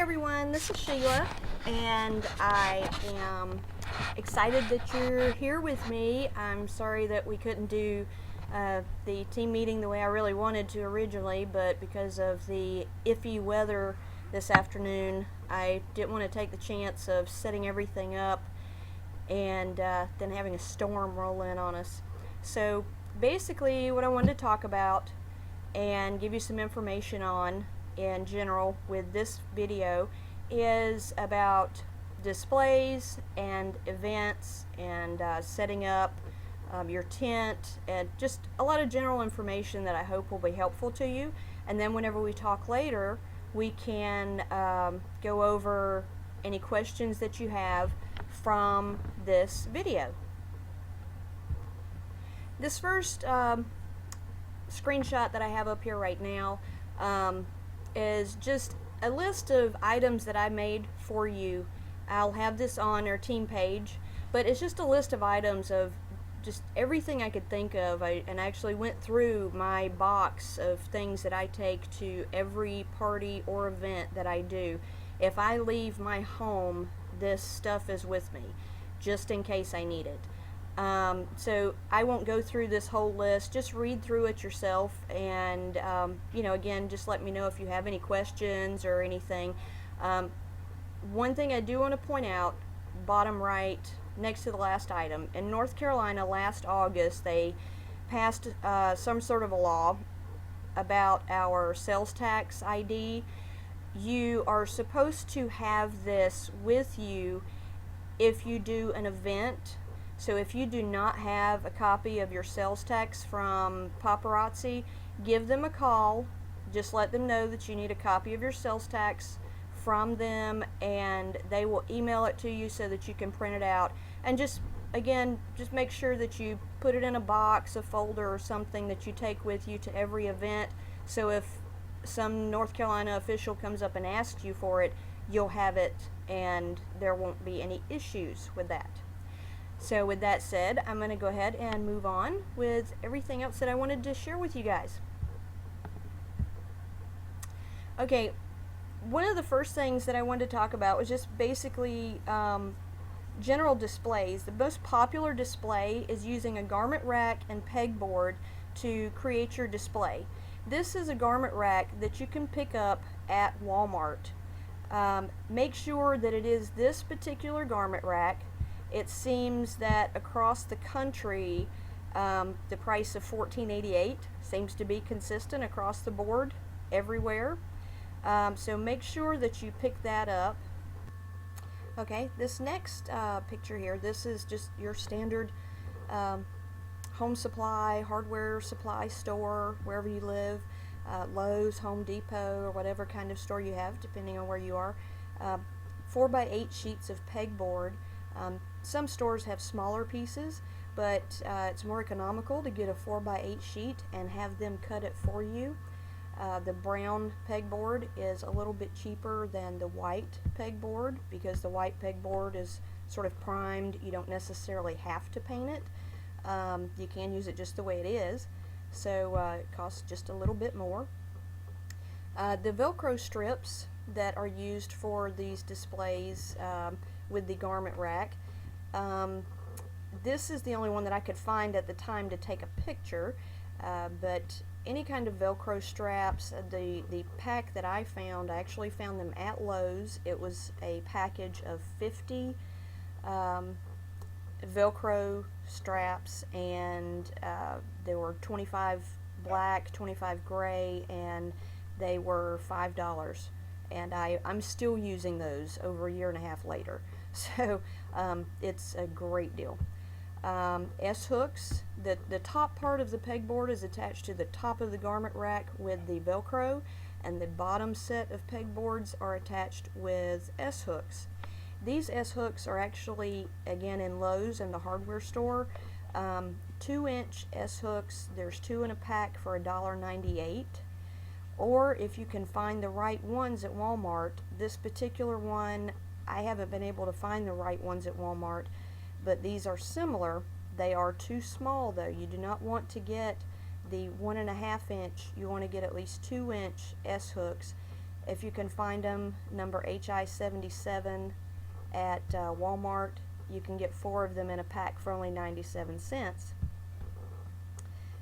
everyone, this is Sheila, and I am excited that you're here with me. I'm sorry that we couldn't do the team meeting the way I really wanted to originally, but because of the iffy weather this afternoon, I didn't want to take the chance of setting everything up and then having a storm roll in on us. So basically what I wanted to talk about and give you some information on in general with this video is about displays and events and setting up your tent, and just a lot of general information that I hope will be helpful to you. And then whenever we talk later, we can go over any questions that you have from this video. This first screenshot that I have up here right now is just a list of items that I made for you. I'll have this on our team page, but it's just a list of items of just everything I could think of. And I actually went through my box of things that I take to every party or event that I do. If I leave my home, this stuff is with me, just in case I need it. So I won't go through this whole list. Just read through it yourself, and again, just let me know if you have any questions or anything. One thing I do want to point out, bottom right next to the last item, in North Carolina last August they passed some sort of a law about our sales tax ID. You are supposed to have this with you if you do an event. So if you do not have a copy of your sales tax from Paparazzi, give them a call. Just let them know that you need a copy of your sales tax from them, and they will email it to you so that you can print it out. And just make sure that you put it in a box, a folder, or something that you take with you to every event. So if some North Carolina official comes up and asks you for it, you'll have it and there won't be any issues with that. So with that said, I'm going to go ahead and move on with everything else that I wanted to share with you guys. Okay, one of the first things that I wanted to talk about was just basically general displays. The most popular display is using a garment rack and pegboard to create your display. This is a garment rack that you can pick up at Walmart. Make sure that it is this particular garment rack. It seems that across the country, the price of $14.88 seems to be consistent across the board everywhere. So make sure that you pick that up. Okay, this next picture here, this is just your standard home supply, hardware supply store, wherever you live, Lowe's, Home Depot, or whatever kind of store you have, depending on where you are. 4x8 sheets of pegboard. Some stores have smaller pieces, but it's more economical to get a 4x8 sheet and have them cut it for you. The brown pegboard is a little bit cheaper than the white pegboard because the white pegboard is sort of primed. You don't necessarily have to paint it. You can use it just the way it is, so it costs just a little bit more. The Velcro strips that are used for these displays with the garment rack, this is the only one that I could find at the time to take a picture, but any kind of Velcro straps, the pack that I found, I actually found them at Lowe's. It was a package of 50 Velcro straps, and there were 25 black, 25 gray, and they were $5. And I'm still using those over a year and a half later. So it's a great deal. S-hooks, the top part of the pegboard is attached to the top of the garment rack with the Velcro, and the bottom set of pegboards are attached with S-hooks. These S-hooks are actually, again, in Lowe's in the hardware store. 2-inch S-hooks, there's 2 in a pack for $1.98. Or if you can find the right ones at Walmart, this particular one, I haven't been able to find the right ones at Walmart, but these are similar. They are too small though. You do not want to get the 1.5 inch. You want to get at least 2-inch S-hooks. If you can find them, number HI77 at Walmart, you can get 4 of them in a pack for only 97 cents.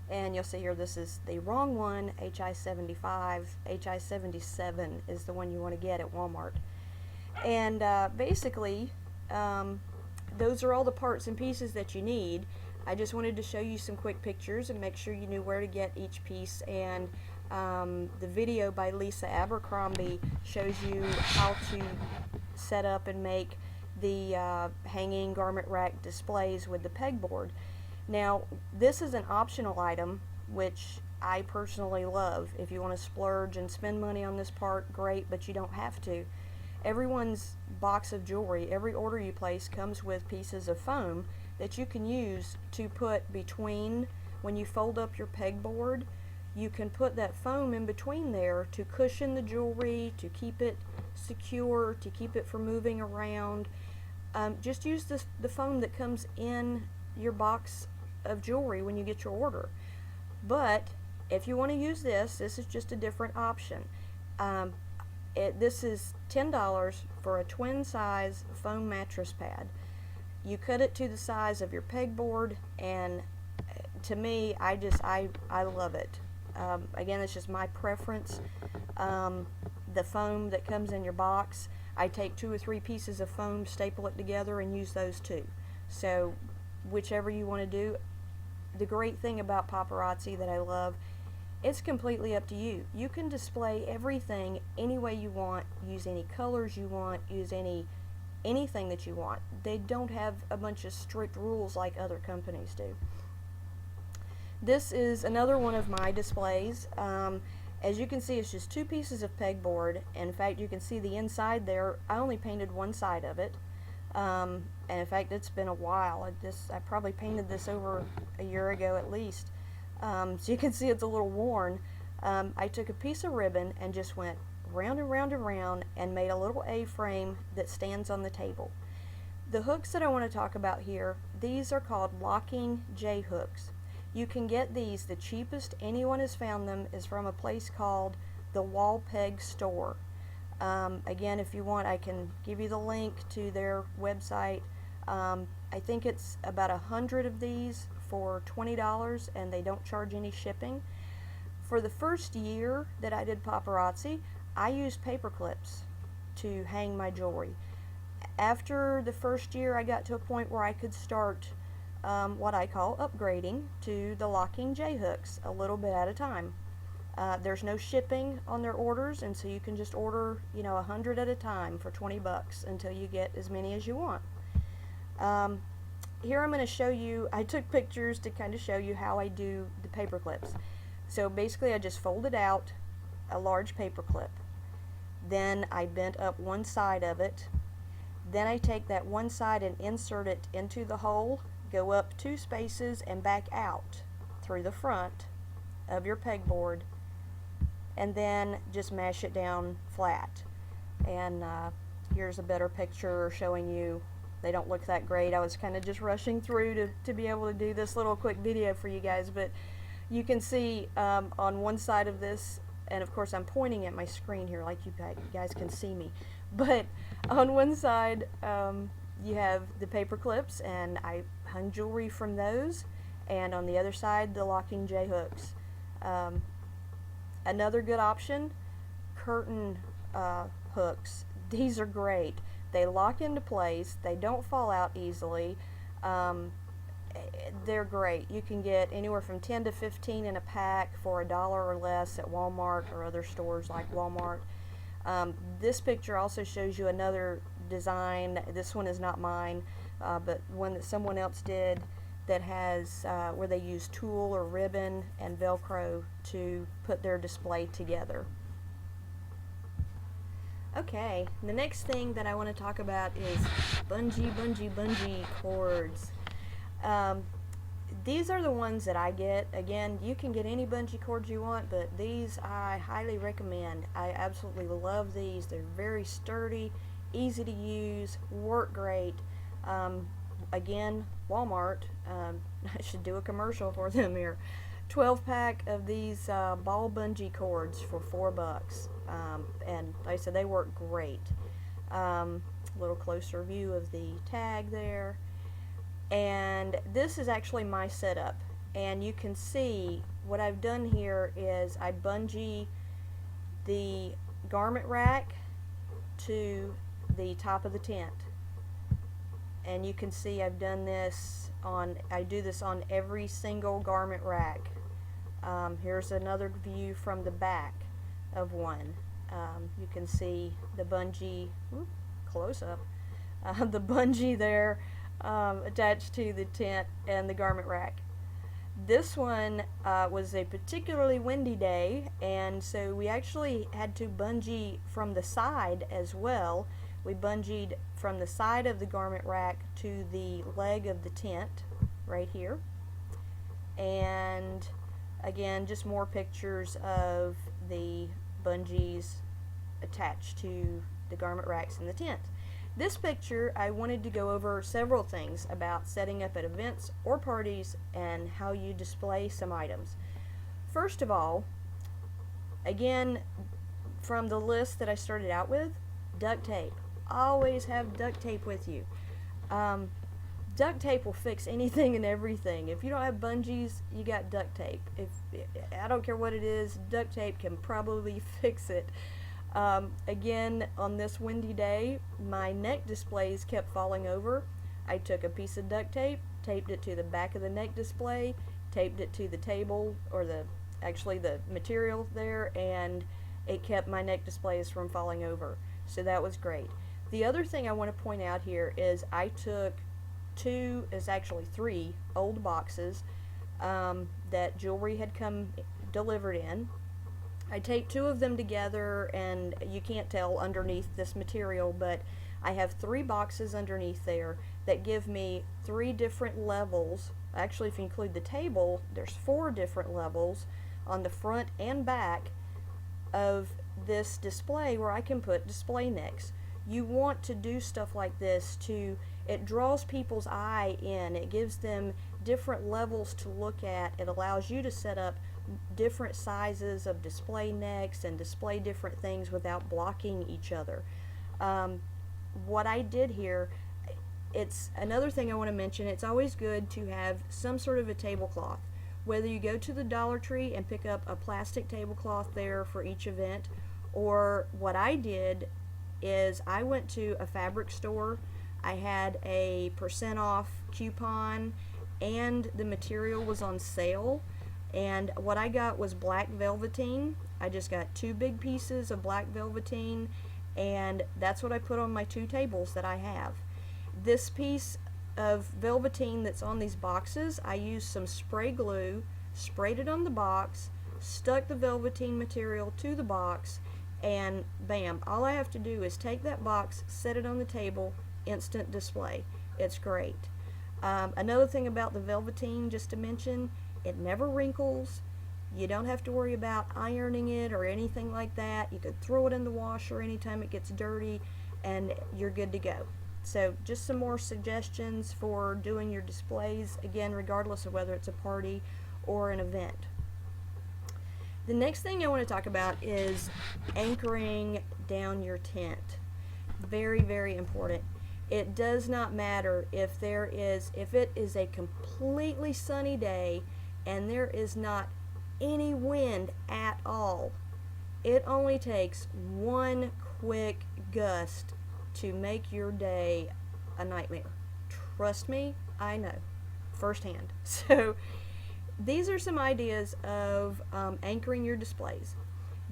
And you'll see here this is the wrong one, HI75. HI77 is the one you want to get at Walmart. And basically, those are all the parts and pieces that you need. I just wanted to show you some quick pictures and make sure you knew where to get each piece. And the video by Lisa Abercrombie shows you how to set up and make the hanging garment rack displays with the pegboard. Now, this is an optional item, which I personally love. If you want to splurge and spend money on this part, great, but you don't have to. Everyone's box of jewelry, every order you place comes with pieces of foam that you can use to put between. When you fold up your pegboard, you can put that foam in between there to cushion the jewelry, to keep it secure, to keep it from moving around. Just use the foam that comes in your box of jewelry when you get your order. But if you want to use this is just a different option. This is $10 for a twin size foam mattress pad. You cut it to the size of your pegboard, and to me, I love it. Again, it's just my preference. The foam that comes in your box, I take 2 or 3 pieces of foam, staple it together, and use those too. So whichever you want to do. The great thing about Paparazzi that I love, it's completely up to you. You can display everything any way you want, use any colors you want, use anything that you want. They don't have a bunch of strict rules like other companies do. This is another one of my displays. As you can see, it's just 2 pieces of pegboard. In fact, you can see the inside there. I only painted one side of it. And in fact, it's been a while. I probably painted this over a year ago at least. So you can see it's a little worn. I took a piece of ribbon and just went round and round and round and made a little A-frame that stands on the table. The hooks that I want to talk about here, these are called locking J hooks. You can get these, the cheapest anyone has found them is from a place called the Wall Peg Store. Again, if you want, I can give you the link to their website. I think it's about 100 of these for $20, and they don't charge any shipping. For the first year that I did Paparazzi, I used paper clips to hang my jewelry. After the first year, I got to a point where I could start what I call upgrading to the locking J hooks a little bit at a time. There's no shipping on their orders, and so you can just order, 100 at a time for 20 bucks until you get as many as you want. Here I'm going to show you, I took pictures to kind of show you how I do the paper clips. So basically I just folded out a large paper clip. Then I bent up one side of it. Then I take that one side and insert it into the hole, go up 2 spaces and back out through the front of your pegboard, and then just mash it down flat. And here's a better picture showing you. They don't look that great. I was kind of just rushing through to be able to do this little quick video for you guys, but you can see on one side of this, and of course I'm pointing at my screen here like you guys can see me, but on one side you have the paper clips, and I hung jewelry from those, and on the other side the locking J hooks. Another good option, curtain hooks. These are great. They lock into place. They don't fall out easily. They're great. You can get anywhere from 10 to 15 in a pack for $1 or less at Walmart or other stores like Walmart. This picture also shows you another design. This one is not mine, but one that someone else did that has where they use tulle or ribbon and Velcro to put their display together. Okay, the next thing that I want to talk about is bungee cords. These are the ones that I get. Again, you can get any bungee cords you want, but these I highly recommend. I absolutely love these. They're very sturdy, easy to use, work great. Again, Walmart, I should do a commercial for them here. 12 pack of these ball bungee cords for $4, and like I said, they work great. Little closer view of the tag there, and this is actually my setup, and you can see what I've done here is I bungee the garment rack to the top of the tent, and you can see I've done this on, I do this on every single garment rack. Here's another view from the back of one. You can see the bungee, close up, the bungee there attached to the tent and the garment rack. This one was a particularly windy day, and so we actually had to bungee from the side as well. We bungeed from the side of the garment rack to the leg of the tent right here. And again, just more pictures of the bungees attached to the garment racks in the tent. This picture, I wanted to go over several things about setting up at events or parties and how you display some items. First of all, again, from the list that I started out with, duct tape. Always have duct tape with you. Duct tape will fix anything and everything. If you don't have bungees, you got duct tape. I don't care what it is, duct tape can probably fix it. Again, on this windy day, my neck displays kept falling over. I took a piece of duct tape, taped it to the back of the neck display, taped it to the table, or actually the material there, and it kept my neck displays from falling over. So that was great. The other thing I want to point out here is I took actually three old boxes that jewelry had come delivered in. I taped two of them together, and you can't tell underneath this material, but I have three boxes underneath there that give me three different levels. Actually, if you include the table, there's 4 different levels on the front and back of this display where I can put display necks. You want to do stuff like this it draws people's eye in. It gives them different levels to look at. It allows you to set up different sizes of display necks and display different things without blocking each other. What I did here, it's another thing I want to mention, it's always good to have some sort of a tablecloth. Whether you go to the Dollar Tree and pick up a plastic tablecloth there for each event, or what I did is I went to a fabric store. I had a % off coupon and the material was on sale, and what I got was black velveteen. I just got 2 big pieces of black velveteen, and that's what I put on my 2 tables that I have. This piece of velveteen that's on these boxes, I used some spray glue, sprayed it on the box, stuck the velveteen material to the box, and bam, all I have to do is take that box, set it on the table, instant display. It's great. Another thing about the velveteen, just to mention, it never wrinkles. You don't have to worry about ironing it or anything like that. You could throw it in the washer anytime it gets dirty and you're good to go. So just some more suggestions for doing your displays, again, regardless of whether it's a party or an event. The next thing I want to talk about is anchoring down your tent. Very, very important. It does not matter if it is a completely sunny day and there is not any wind at all. It only takes one quick gust to make your day a nightmare. Trust me, I know firsthand. So these are some ideas of anchoring your displays.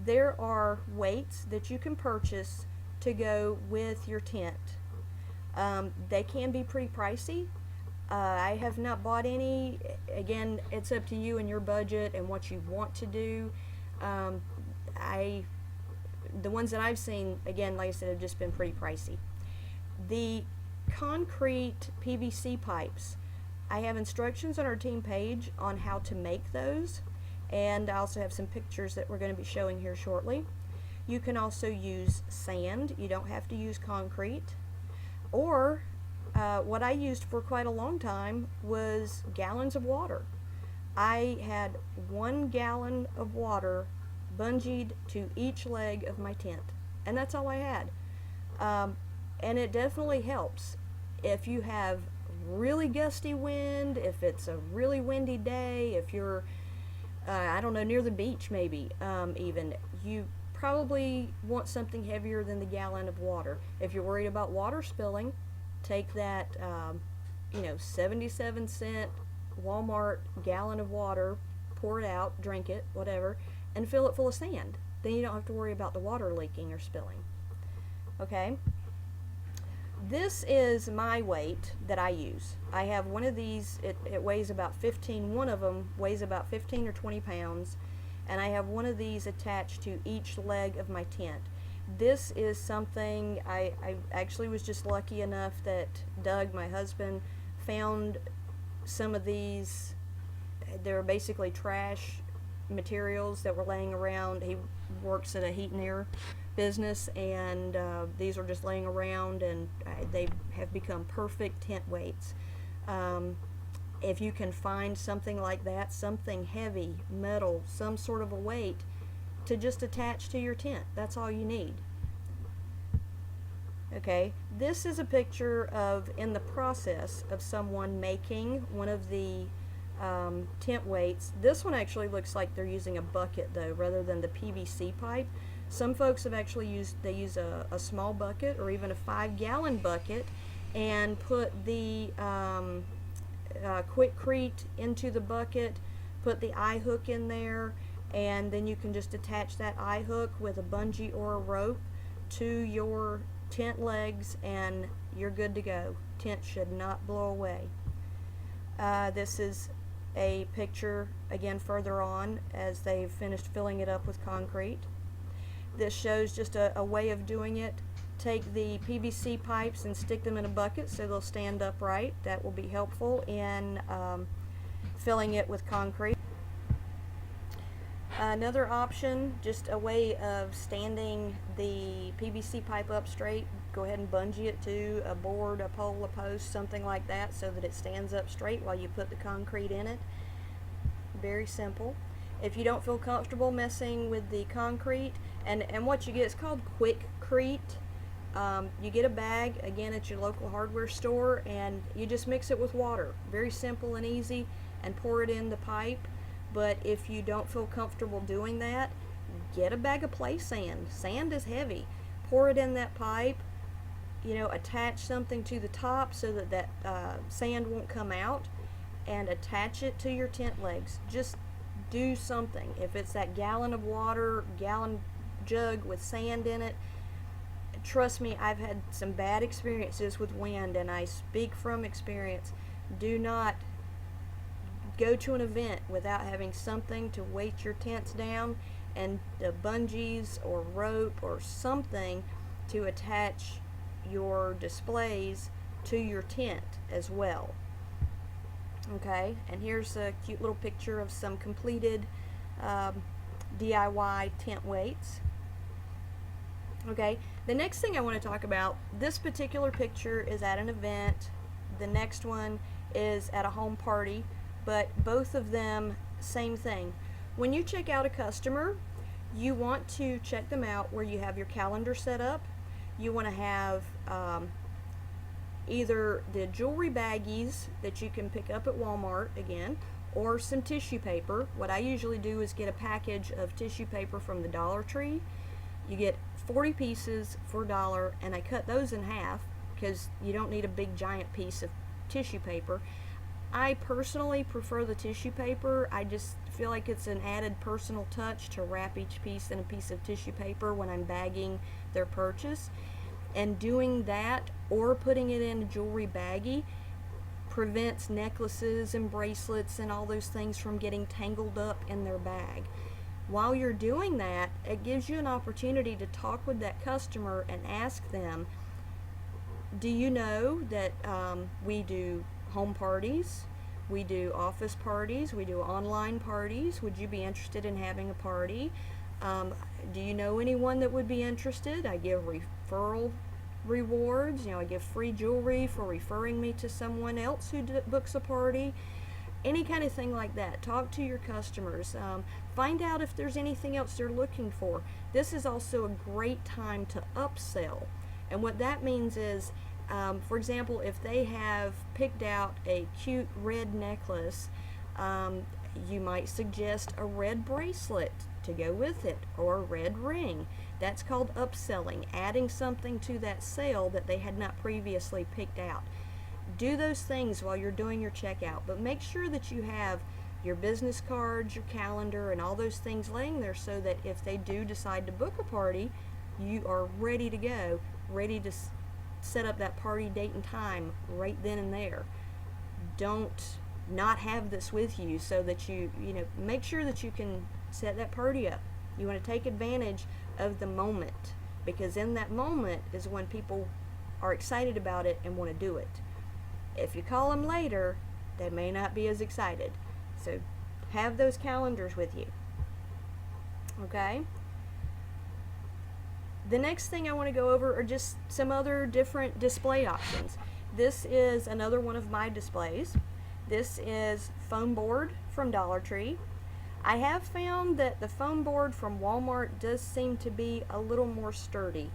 There are weights that you can purchase to go with your tent. They can be pretty pricey. I have not bought any. Again, it's up to you and your budget and what you want to do. The ones that I've seen, again, like I said, have just been pretty pricey. The concrete PVC pipes, I have instructions on our team page on how to make those, and I also have some pictures that we're going to be showing here shortly. You can also use sand. You don't have to use concrete. Or what I used for quite a long time was gallons of water. I had 1 gallon of water bungeed to each leg of my tent, and that's all I had. And it definitely helps if you have really gusty wind, if it's a really windy day, if you're I don't know, near the beach maybe, even, you probably want something heavier than the gallon of water. If you're worried about water spilling, take that 77-cent Walmart gallon of water, pour it out, drink it, whatever, and fill it full of sand. Then you don't have to worry about the water leaking or spilling. Okay? This is my weight that I use. I have one of these, it weighs about 15, one of them weighs about 15 or 20 pounds, and I have one of these attached to each leg of my tent. This is something, I actually was just lucky enough that Doug, my husband, found some of these. They're basically trash materials that were laying around. He works at a heat and air business, and these are just laying around, and they have become perfect tent weights. If you can find something like that, something heavy, metal, some sort of a weight to just attach to your tent, that's all you need. Okay, this is a picture of, in the process of someone making one of the tent weights. This one actually looks like they're using a bucket though, rather than the PVC pipe. Some folks have actually use a small bucket or even a 5-gallon bucket and put the Quickcrete into the bucket, put the eye hook in there, and then you can just attach that eye hook with a bungee or a rope to your tent legs and you're good to go. Tent should not blow away. This is a picture again further on as they've finished filling it up with concrete. This shows just a way of doing it. Take the PVC pipes and stick them in a bucket so they'll stand upright. That will be helpful in filling it with concrete. Another option, just a way of standing the PVC pipe up straight. Go ahead and bungee it to a board, a pole, a post, something like that, so that it stands up straight while you put the concrete in it. Very simple. If you don't feel comfortable messing with the concrete, and what you get is called Quickcrete. You get a bag, again, at your local hardware store, and you just mix it with water. Very simple and easy, and pour it in the pipe. But if you don't feel comfortable doing that, get a bag of play sand. Sand is heavy. Pour it in that pipe, attach something to the top so that sand won't come out, and attach it to your tent legs. Just do something. If it's that gallon of water, gallon jug with sand in it, trust me, I've had some bad experiences with wind, and I speak from experience. Do not go to an event without having something to weight your tents down, and the bungees or rope or something to attach your displays to your tent as well. Okay, and here's a cute little picture of some completed DIY tent weights. Okay, the next thing I want to talk about, this particular picture is at an event, the next one is at a home party, but both of them, same thing. When you check out a customer, you want to check them out where you have your calendar set up. You want to have either the jewelry baggies that you can pick up at Walmart again, or some tissue paper. What I usually do is get a package of tissue paper from the Dollar Tree. You get 40 pieces for $1, and I cut those in half because you don't need a big giant piece of tissue paper. I personally prefer the tissue paper. I just feel like it's an added personal touch to wrap each piece in a piece of tissue paper when I'm bagging their purchase. And doing that or putting it in a jewelry baggie prevents necklaces and bracelets and all those things from getting tangled up in their bag. While you're doing that, it gives you an opportunity to talk with that customer and ask them, do you know that we do home parties, we do office parties, we do online parties? Would you be interested in having a party? Do you know anyone that would be interested? I give referral rewards. I give free jewelry for referring me to someone else who books a party. any kind of thing like that. Talk to your customers. Find out if there's anything else they're looking for. This is also a great time to upsell. And what that means is, for example, if they have picked out a cute red necklace, you might suggest a red bracelet to go with it, or a red ring. That's called upselling, adding something to that sale that they had not previously picked out. Do those things while you're doing your checkout, but make sure that you have your business cards, your calendar, and all those things laying there so that if they do decide to book a party, you are ready to go, ready to set up that party date and time right then and there. Don't not have this with you, so that you make sure that you can set that party up. You want to take advantage of the moment, because in that moment is when people are excited about it and want to do it. If you call them later, they may not be as excited. So have those calendars with you. Okay? The next thing I want to go over are just some other different display options. This is another one of my displays. This is foam board from Dollar Tree. I have found that the foam board from Walmart does seem to be a little more sturdy.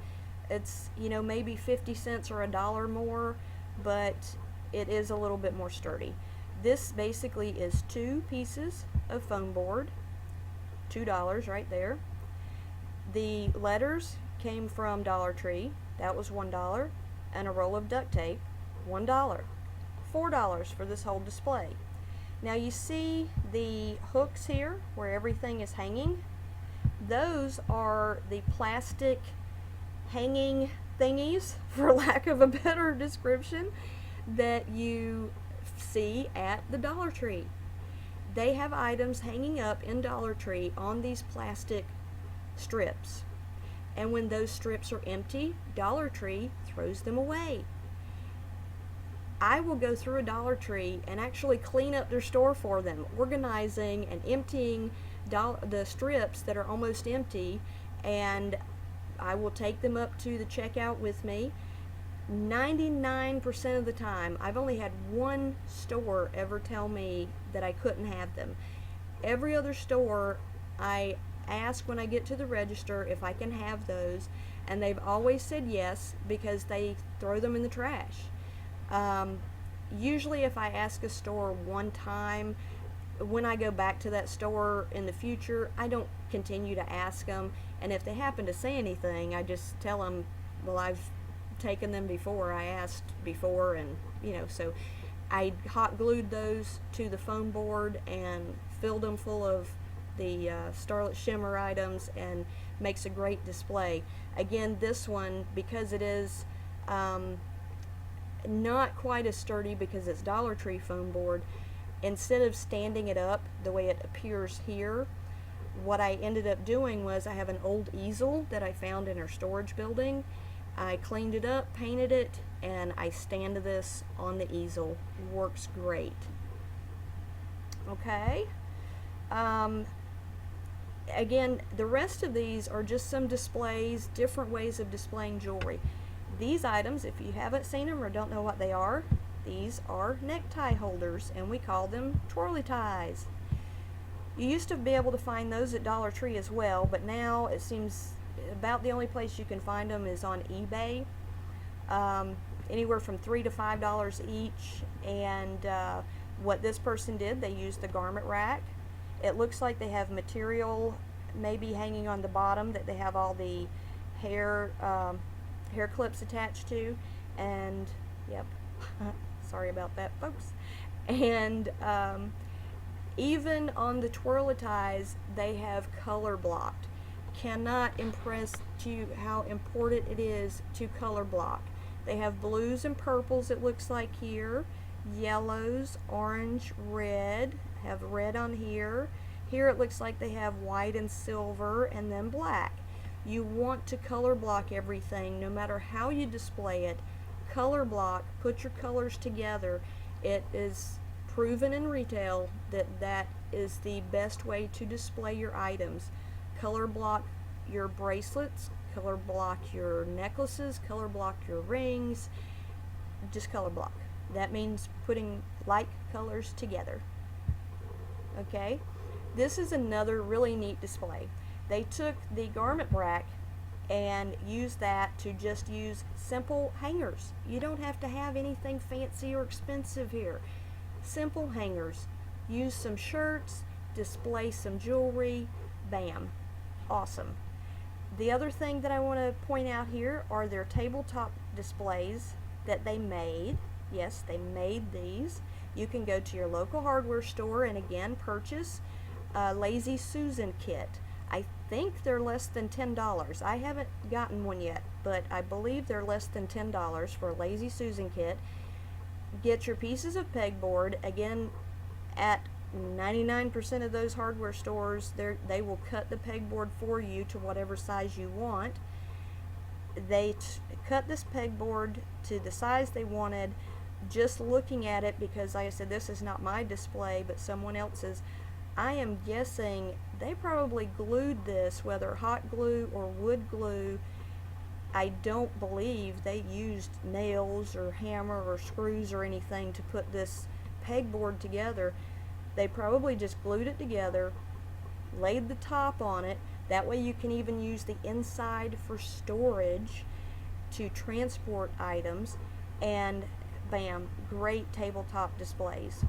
It's, maybe 50 cents or $1 more, but it is a little bit more sturdy. This basically is 2 pieces of foam board, $2 right there. The letters came from Dollar Tree, that was $1, and a roll of duct tape, $1. $4 for this whole display. Now you see the hooks here where everything is hanging? Those are the plastic hanging thingies, for lack of a better description, that you see at the Dollar Tree. They have items hanging up in Dollar Tree on these plastic strips. And when those strips are empty, Dollar Tree throws them away. I will go through a Dollar Tree and actually clean up their store for them, organizing and emptying the strips that are almost empty, and I will take them up to the checkout with me. 99% of the time, I've only had one store ever tell me that I couldn't have them. Every other store, I ask when I get to the register if I can have those, and they've always said yes, because they throw them in the trash. Usually if I ask a store one time, when I go back to that store in the future, I don't continue to ask them, and if they happen to say anything, I just tell them, well, I've taken them before, I asked before, and so I hot glued those to the foam board and filled them full of the Starlit Shimmer items, and makes a great display. Again, this one, because it is not quite as sturdy because it's Dollar Tree foam board, instead of standing it up the way it appears here, what I ended up doing was, I have an old easel that I found in our storage building. I cleaned it up, painted it, and I stand this on the easel. Works great. Okay. Again, the rest of these are just some displays, different ways of displaying jewelry. These items, if you haven't seen them or don't know what they are, these are necktie holders, and we call them twirly ties. You used to be able to find those at Dollar Tree as well, but now it seems about the only place you can find them is on eBay. Anywhere from $3 to $5 each, and what this person did, they used the garment rack. It looks like they have material maybe hanging on the bottom that they have all the hair clips attached to, and yep, sorry about that, folks. And even on the twirly ties, they have color blocked. Cannot impress you how important it is to color block. They have blues and purples, it looks like here, yellows, orange, red, have red on here. Here it looks like they have white and silver, and then black. You want to color block everything, no matter how you display it. Color block, put your colors together. It is proven in retail that that is the best way to display your items. Color block your bracelets, color block your necklaces, color block your rings, just color block. That means putting like colors together. Okay, this is another really neat display. They took the garment rack and used that to just use simple hangers. You don't have to have anything fancy or expensive here. Simple hangers. Use some shirts, display some jewelry, bam, awesome. The other thing that I want to point out here are their tabletop displays that they made. Yes, they made these. You can go to your local hardware store and again purchase a Lazy Susan kit. I think they're less than $10. I haven't gotten one yet, but I believe they're less than $10 for a Lazy Susan kit. Get your pieces of pegboard. Again, at 99% of those hardware stores, they will cut the pegboard for you to whatever size you want. They cut this pegboard to the size they wanted. Just looking at it, because like I said, this is not my display but someone else's, I am guessing they probably glued this, whether hot glue or wood glue. I don't believe they used nails or hammer or screws or anything to put this pegboard together. They probably just glued it together, laid the top on it. That way you can even use the inside for storage to transport items, and bam, great tabletop displays.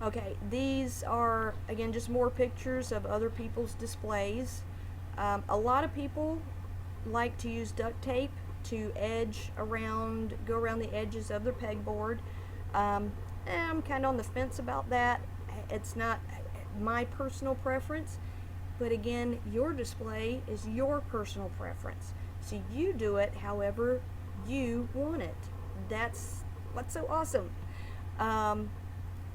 Okay, these are again just more pictures of other people's displays. A lot of people like to use duct tape to go around the edges of their pegboard. I'm kind of on the fence about that. It's not my personal preference, but again, your display is your personal preference. So you do it however you want it. That's what's so awesome.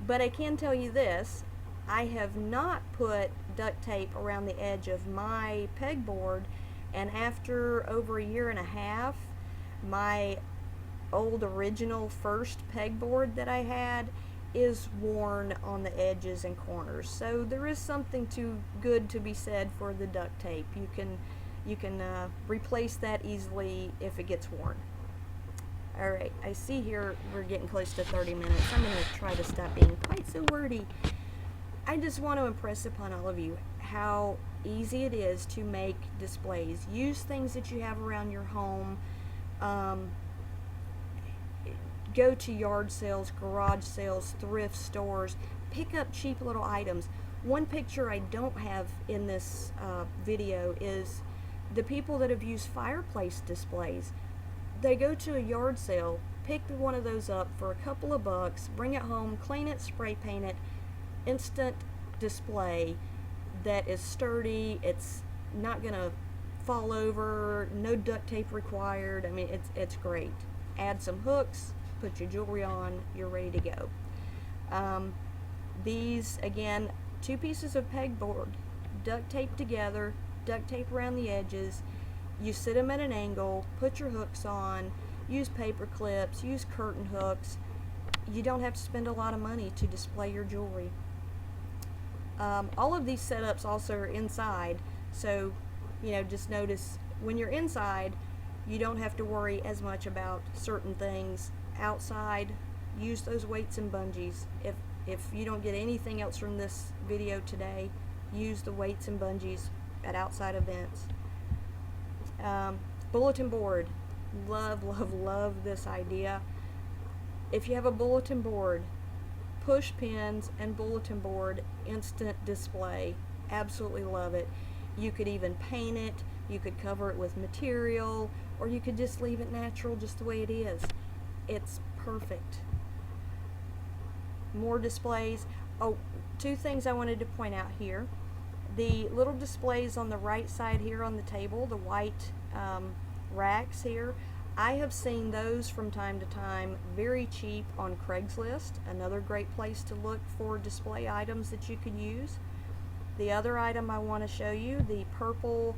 But I can tell you this, I have not put duct tape around the edge of my pegboard, and after over a year and a half, my old original first pegboard that I had is worn on the edges and corners. So there is something good to be said for the duct tape. You can replace that easily if it gets worn. Alright, I see here we're getting close to 30 minutes. I'm going to try to stop being quite so wordy. I just want to impress upon all of you how easy it is to make displays. Use things that you have around your home. Go to yard sales, garage sales, thrift stores. Pick up cheap little items. One picture I don't have in this video is the people that have used fireplace displays. They go to a yard sale, pick one of those up for a couple of bucks, bring it home, clean it, spray paint it, instant display that is sturdy. It's not gonna fall over, no duct tape required. I mean, it's great. Add some hooks, put your jewelry on, you're ready to go. These, again, 2 pieces of pegboard, duct tape together, duct tape around the edges. You sit them at an angle, put your hooks on, use paper clips, use curtain hooks. You don't have to spend a lot of money to display your jewelry. All of these setups also are inside, so just notice when you're inside, you don't have to worry as much about certain things. Outside, use those weights and bungees. If you don't get anything else from this video today, use the weights and bungees at outside events. Bulletin board. Love, love, love this idea. If you have a bulletin board, push pins and bulletin board, instant display. Absolutely love it. You could even paint it, you could cover it with material, or you could just leave it natural just the way it is. It's perfect. More displays. Oh, 2 things I wanted to point out here. The little displays on the right side here on the table, the white racks here, I have seen those from time to time very cheap on Craigslist. Another great place to look for display items that you could use. The other item I want to show you, the purple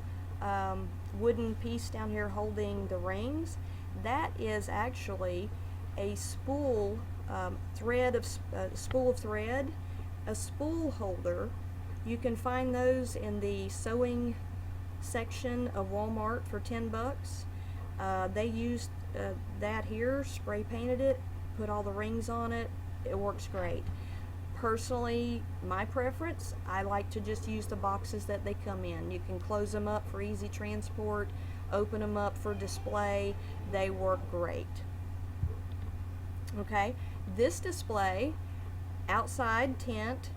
wooden piece down here holding the rings, that is actually a spool thread, a spool holder. You can find those in the sewing section of Walmart for 10 bucks. They used that here, spray painted it, put all the rings on it. It works great. Personally, my preference, I like to just use the boxes that they come in. You can close them up for easy transport, open them up for display. They work great. Okay, this display, outside tent,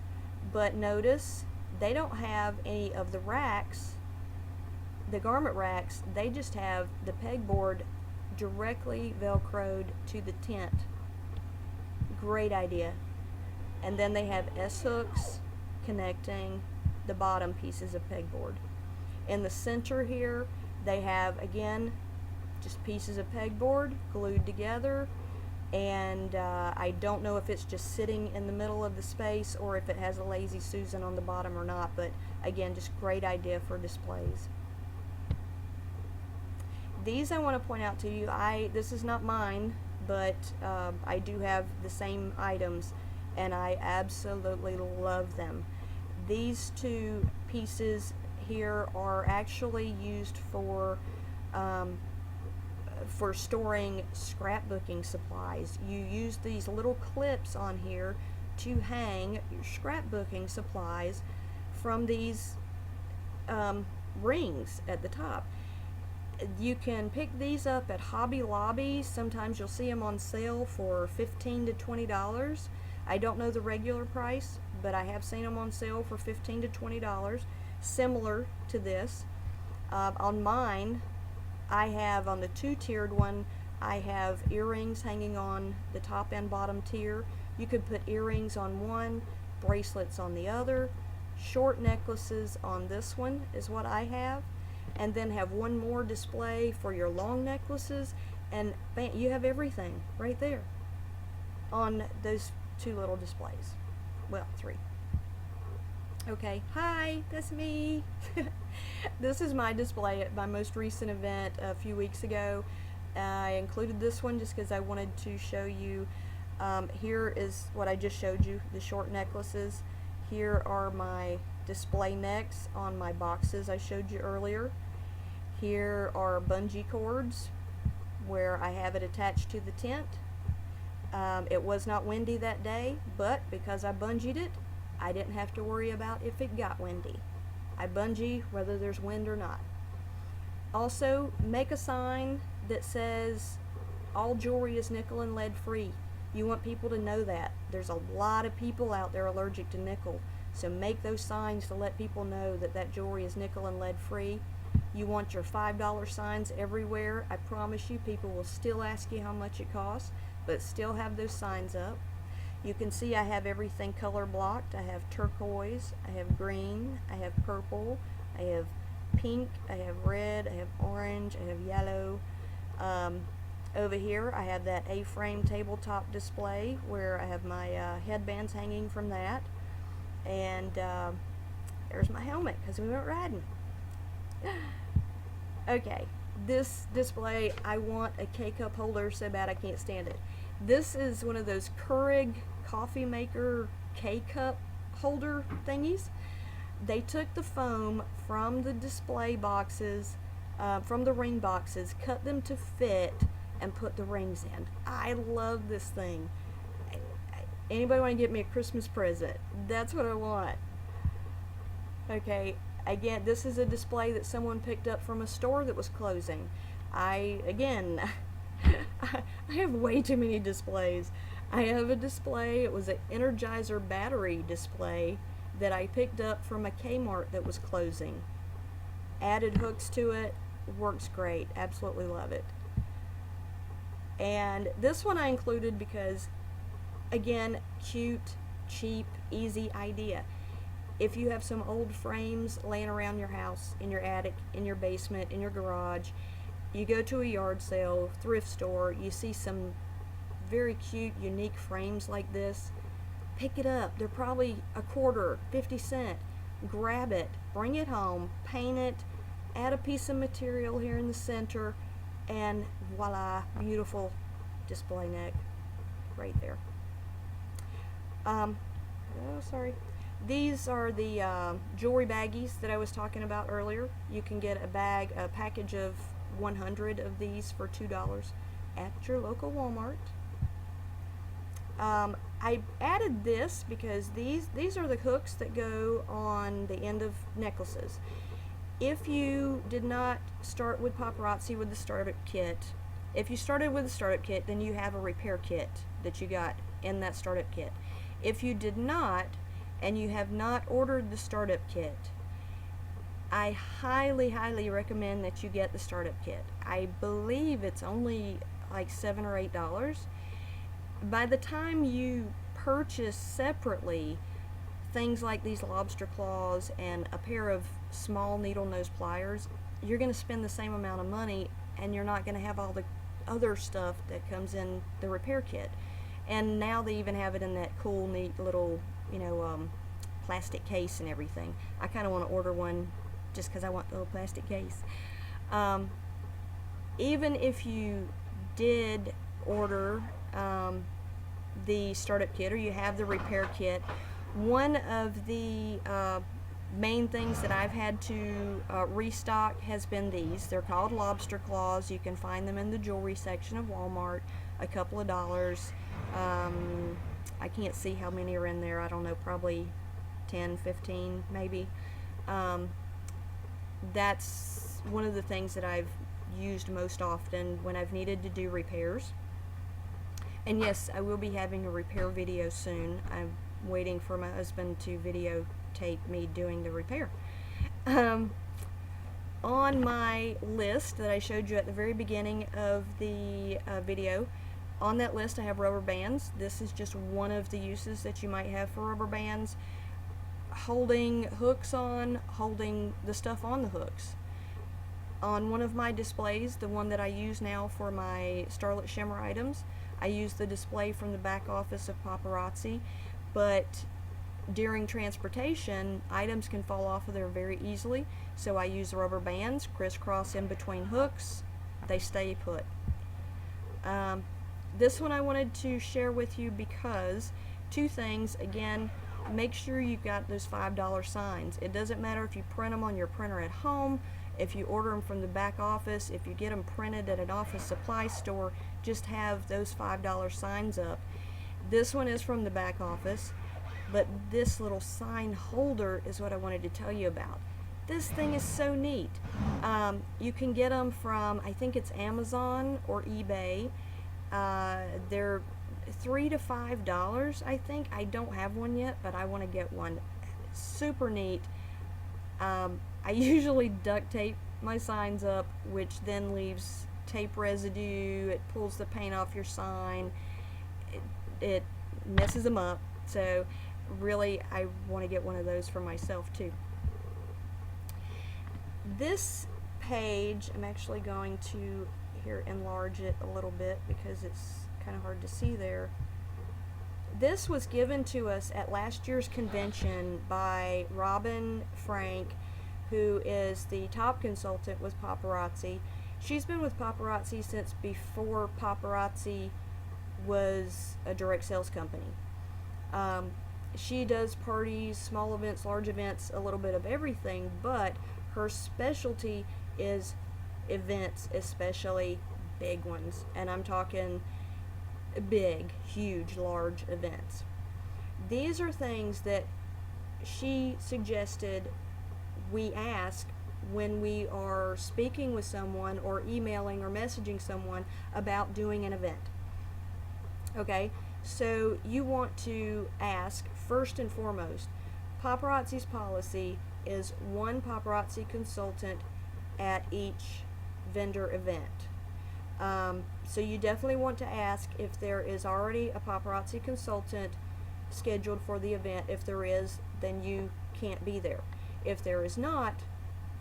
but notice they don't have any of the racks, the garment racks. They just have the pegboard directly velcroed to the tent. Great idea. And then they have S-hooks connecting the bottom pieces of pegboard. In the center here, they have, again, just pieces of pegboard glued together, and I don't know if it's just sitting in the middle of the space or if it has a Lazy Susan on the bottom or not, but again, just great idea for displays. These I want to point out to you, this is not mine, but I do have the same items, and I absolutely love them. These two pieces here are actually used for storing scrapbooking supplies. You use these little clips on here to hang your scrapbooking supplies from these rings at the top. You can pick these up at Hobby Lobby. Sometimes you'll see them on sale for $15 to $20. I don't know the regular price, but I have seen them on sale for $15 to $20, similar to this. On mine, I have, on the two-tiered one, I have earrings hanging on the top and bottom tier. You could put earrings on one, bracelets on the other, short necklaces on this one is what I have, and then have one more display for your long necklaces, and bam, you have everything right there on those two little displays. Well, three. Okay, hi, that's me. This is my display at my most recent event a few weeks ago. I included this one just because I wanted to show you. Here is what I just showed you, the short necklaces. Here are my display necks on my boxes I showed you earlier. Here are bungee cords where I have it attached to the tent. It was not windy that day, but because I bungeed it, I didn't have to worry about if it got windy. I bungee whether there's wind or not. Also, make a sign that says all jewelry is nickel and lead free. You want people to know that. There's a lot of people out there allergic to nickel, so make those signs to let people know that that jewelry is nickel and lead free. You want your $5 signs everywhere. I promise you people will still ask you how much it costs, but still have those signs up. You can see I have everything color blocked. I have turquoise, I have green, I have purple, I have pink, I have red, I have orange, I have yellow. Over here I have that A-frame tabletop display where I have my headbands hanging from that. And there's my helmet because we went riding. Okay, this display, I want a K-cup holder so bad I can't stand it. This is one of those Keurig coffee maker K-cup holder thingies. They took the foam from the display boxes, from the ring boxes, cut them to fit, and put the rings in. I love this thing. Anybody want to get me a Christmas present? That's what I want. Okay, again, this is a display that someone picked up from a store that was closing. I have way too many displays. I have a display, it was an Energizer battery display that I picked up from a Kmart that was closing. Added hooks to it, works great, absolutely love it. And this one I included because, again, cute, cheap, easy idea. If you have some old frames laying around your house, in your attic, in your basement, in your garage, you go to a yard sale, thrift store, you see some very cute, unique frames like this, pick it up. They're probably a quarter, 50 cents. Grab it, bring it home, paint it, add a piece of material here in the center, and voila, beautiful display neck right there. Oh, sorry. These are the jewelry baggies that I was talking about earlier. You can get a package of 100 of these for $2 at your local Walmart. I added this because these are the hooks that go on the end of necklaces. If you did not start with Paparazzi with the startup kit, if you started with the startup kit, then you have a repair kit that you got in that startup kit. If you did not, and you have not ordered the startup kit, I highly, highly recommend that you get the startup kit. I believe it's only like $7 or $8. By the time you purchase separately things like these lobster claws and a pair of small needle nose pliers, you're going to spend the same amount of money, and you're not going to have all the other stuff that comes in the repair kit. And now they even have it in that cool, neat little, plastic case and everything. I kind of want to order one just because I want the little plastic case. Even if you did order the startup kit, or you have the repair kit, one of the main things that I've had to restock has been these. They're called lobster claws. You can find them in the jewelry section of Walmart, a couple of dollars. I can't see how many are in there. I don't know, probably 10, 15 maybe. That's one of the things that I've used most often when I've needed to do repairs. And yes, I will be having a repair video soon. I'm waiting for my husband to videotape me doing the repair. On my list that I showed you at the very beginning of the video, on that list I have rubber bands. This is just one of the uses that you might have for rubber bands. Holding hooks on, holding the stuff on the hooks. On one of my displays, the one that I use now for my Starlit Shimmer items, I use the display from the back office of Paparazzi, but during transportation, items can fall off of there very easily, so I use rubber bands, crisscross in between hooks, they stay put. This one I wanted to share with you because two things. Again, make sure you've got those $5 signs. It doesn't matter if you print them on your printer at home, if you order them from the back office, if you get them printed at an office supply store, just have those $5 signs up. This one is from the back office, but this little sign holder is what I wanted to tell you about. This thing is so neat. You can get them from, I think it's Amazon or eBay. They're $3 to $5, I think. I don't have one yet, but I want to get one. Super neat. I usually duct tape my signs up, which then leaves tape residue. It pulls the paint off your sign. It messes them up. So really, I want to get one of those for myself too. This page, I'm actually going to here enlarge it a little bit because it's kind of hard to see there. This was given to us at last year's convention by Robin Frank, who is the top consultant with Paparazzi. She's been with Paparazzi since before Paparazzi was a direct sales company. She does parties, small events, large events, a little bit of everything, but her specialty is events, especially big ones. And I'm talking big, huge, large events. These are things that she suggested we ask when we are speaking with someone or emailing or messaging someone about doing an event. Okay, so you want to ask first and foremost, Paparazzi's policy is one paparazzi consultant at each vendor event. So you definitely want to ask if there is already a paparazzi consultant scheduled for the event. If there is, then you can't be there. If there is not,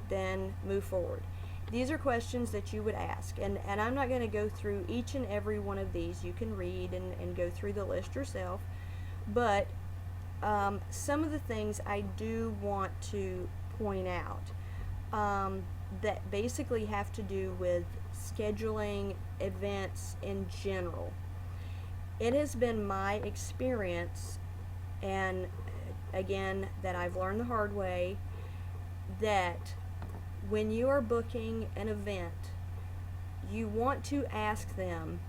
then move forward. These are questions that you would ask, and I'm not going to go through each and every one of these. You can read and go through the list yourself, but some of the things I do want to point out that basically have to do with scheduling events in general. It has been my experience, and again, that I've learned the hard way, that when you are booking an event, you want to ask them,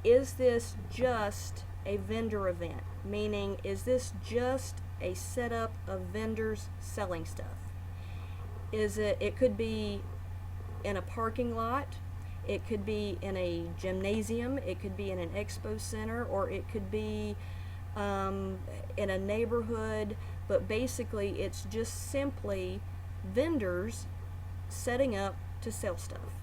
is this just a vendor event? Meaning, is this just a setup of vendors selling stuff? It could be in a parking lot, it could be in a gymnasium, it could be in an expo center, or it could be in a neighborhood, but basically it's just simply vendors setting up to sell stuff.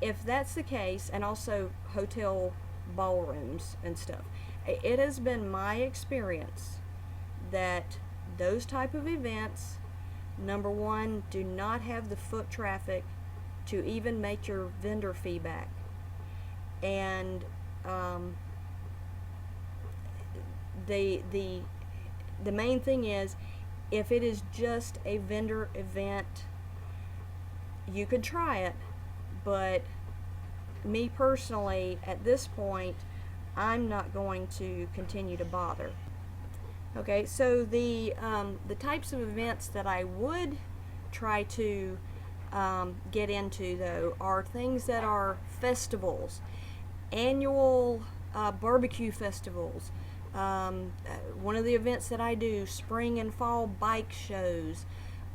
If that's the case, and also hotel ballrooms and stuff, it has been my experience that those type of events, number one, do not have the foot traffic to even make your vendor feedback. And the main thing is, if it is just a vendor event, you could try it, but me personally, at this point, I'm not going to continue to bother. Okay, so the types of events that I would try to get into, though, are things that are festivals, annual barbecue festivals. One of the events that I do, spring and fall bike shows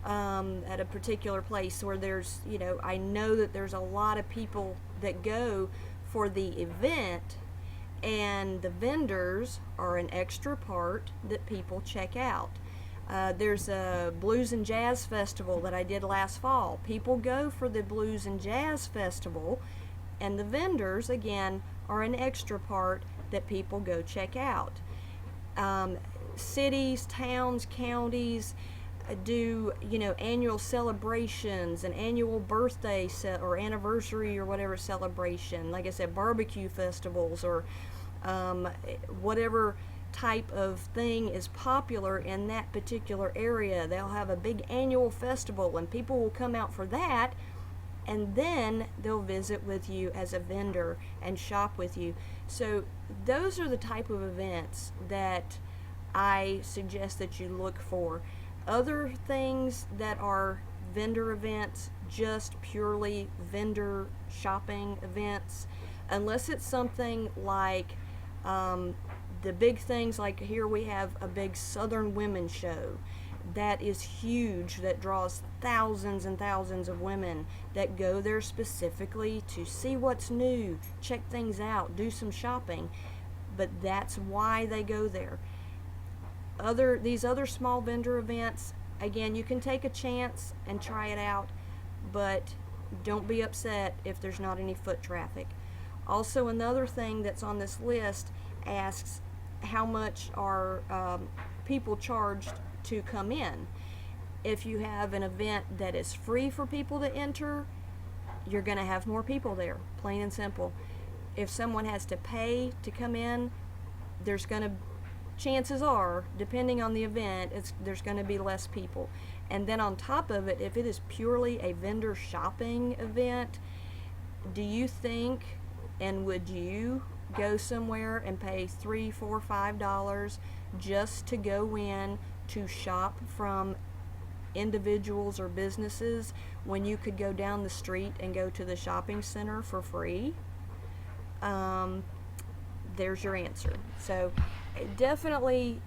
at a particular place where there's, I know that there's a lot of people that go for the event, and the vendors are an extra part that people check out. There's a blues and jazz festival that I did last fall. People go for the blues and jazz festival, and the vendors, again, are an extra part that people go check out. Cities, towns, counties do, annual celebrations, an annual birthday or anniversary or whatever celebration. Like I said, barbecue festivals, or whatever type of thing is popular in that particular area. They'll have a big annual festival, and people will come out for that, and then they'll visit with you as a vendor and shop with you. So those are the type of events that I suggest that you look for. Other things that are vendor events, just purely vendor shopping events, unless it's something like the big things, like here we have a big Southern Women's Show that is huge, that draws thousands and thousands of women that go there specifically to see what's new, check things out, do some shopping. But that's why they go there. These other small vendor events, again, you can take a chance and try it out, but don't be upset if there's not any foot traffic. Also, another thing that's on this list asks how much are people charged to come in. If you have an event that is free for people to enter, you're going to have more people there, plain and simple. If someone has to pay to come in, chances are, depending on the event, there's going to be less people. And then on top of it, if it is purely a vendor shopping event, do you think, and would you go somewhere and pay $3, $4, $5 just to go in to shop from individuals or businesses when you could go down the street and go to the shopping center for free? There's your answer. So definitely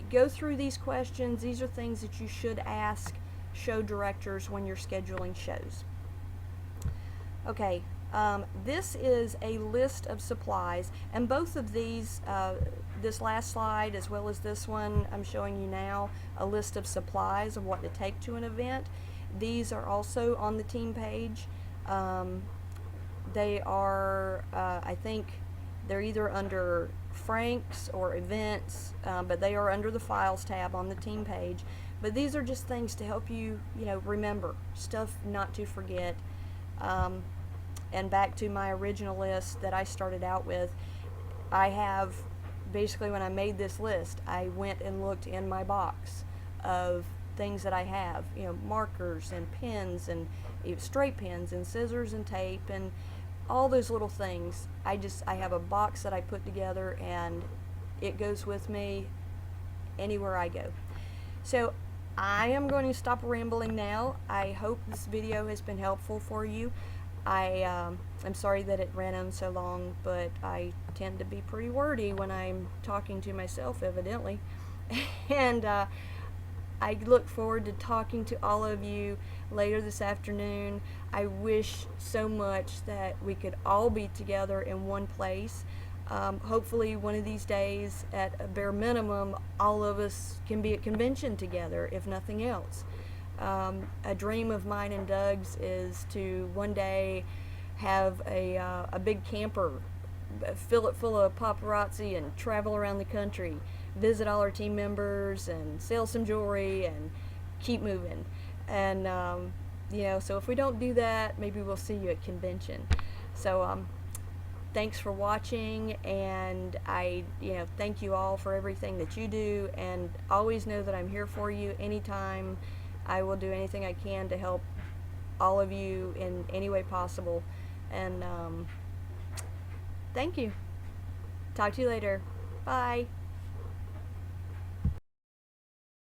go through these questions. These are things that you should ask show directors when you're scheduling shows. Okay, this is a list of supplies, and both of these, this last slide as well as this one I'm showing you now, a list of supplies of what to take to an event. These are also on the team page. They are, I think they're either under Frank's or events, but they are under the files tab on the team page. But these are just things to help you, remember stuff not to forget. And back to my original list that I started out with, I have, basically when I made this list, I went and looked in my box of things that I have, markers and pens and straight pens and scissors and tape and all those little things. I have a box that I put together, and it goes with me anywhere I go. So I am going to stop rambling now. I hope this video has been helpful for you. I'm sorry that it ran on so long, but I tend to be pretty wordy when I'm talking to myself, evidently. And I look forward to talking to all of you later this afternoon. I wish so much that we could all be together in one place. Hopefully, one of these days, at a bare minimum, all of us can be at convention together, if nothing else. A dream of mine and Doug's is to one day have a big camper, fill it full of paparazzi, and travel around the country, visit all our team members, and sell some jewelry, and keep moving. And so if we don't do that, maybe we'll see you at convention. So thanks for watching, and I thank you all for everything that you do, and always know that I'm here for you anytime. I will do anything I can to help all of you in any way possible. And thank you. Talk to you later. Bye.